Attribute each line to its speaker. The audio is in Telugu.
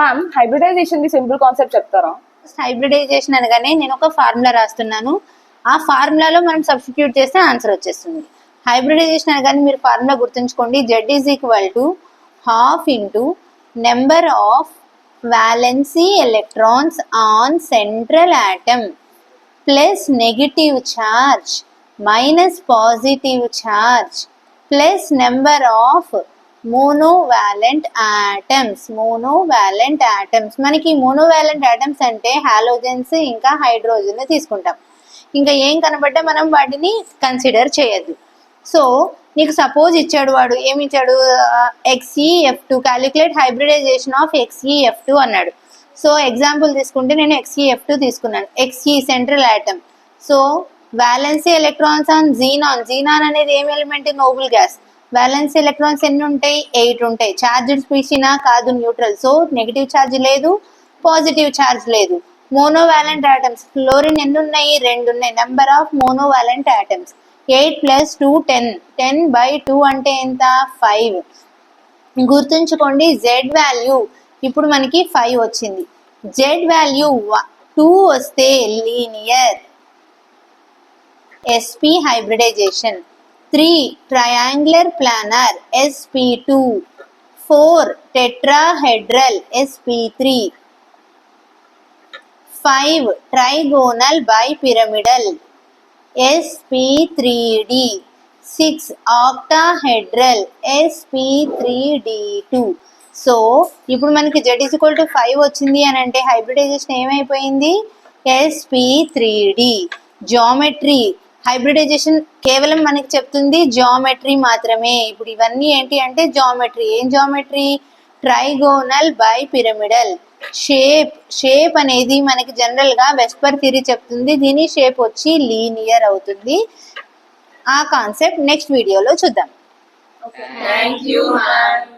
Speaker 1: Ma'am hybridization the simple concept చెప్తారా?
Speaker 2: హైబ్రిడైజేషన్ అనగానే నేను ఒక ఫార్ములా రాస్తున్నాను. ఆ ఫార్ములాలో మనం సబ్స్టిట్యూట్ చేస్తే ఆన్సర్ వచ్చేస్తుంది. హైబ్రిడైజేషన్ అనగానే మీరు ఫార్ములా గుర్తుంచుకోండి. Z is equal to half into number of valency electrons on central atom plus negative charge minus positive charge plus number of monovalent atoms. మనకి మోనోవాలెంట్ ఆటమ్స్ అంటే హాలోజన్స్ ఇంకా హైడ్రోజన్ తీసుకుంటాం. ఇంకా ఏం కనబడ్డా మనం వాటిని కన్సిడర్ చేయొద్దు. సో నీకు సపోజ్ ఇచ్చాడు, వాడు ఏమి ఇచ్చాడు, XeF2 calculate hybridisation of XeF2 అన్నాడు. సో ఎగ్జాంపుల్ తీసుకుంటే నేను XeF2 తీసుకున్నాను. Xe central atom. So valency electrons on xenon అనేది ఏం element? Noble gas. Valency electrons ఎన్ని ఉంటాయి? 8 ఉంటాయి. చార్జ్డ్ స్పీషీనా? కాదు, న్యూట్రల్. సో నెగిటివ్ ఛార్జ్ లేదు, పాజిటివ్ ఛార్జ్ లేదు. మోనోవాలెంట్ ఆటమ్స్, ఫ్లోరిన్ ఎన్ని ఉన్నాయి? 2 ఉన్నాయి. Number of monovalent atoms 8 + 2 10. 10/2 అంటే ఎంత? 5. గుర్తుంచుకోండి, Z వాల్యూ ఇప్పుడు మనకి 5 వచ్చింది. Z వాల్యూ 2 వస్తే linear sp hybridization. 3 triangular planar sp2. 4 tetrahedral sp3. 5 trigonal bipyramidal sp3d. 6 octahedral sp3d2. So ఇప్పుడు మనకి Z = 5 వచ్చింది అని అంటే హైబ్రిడైజేషన్ ఏమైపోయింది? sp3d. జామెట్రీ, హైబ్రిడైజేషన్ కేవలం మనకి చెప్తుంది జామెట్రీ మాత్రమే. ఇప్పుడు ఇవన్నీ ఏంటి అంటే జామెట్రీ. ఏం జామెట్రీ? Trigonal bipyramidal. షేప్ అనేది మనకి జనరల్ గా వెస్పర్ థియరీ చెప్తుంది. దీని షేప్ వచ్చి లీనియర్ అవుతుంది. ఆ కాన్సెప్ట్ నెక్స్ట్ వీడియోలో చూద్దాం.
Speaker 3: Thank you, ma'am.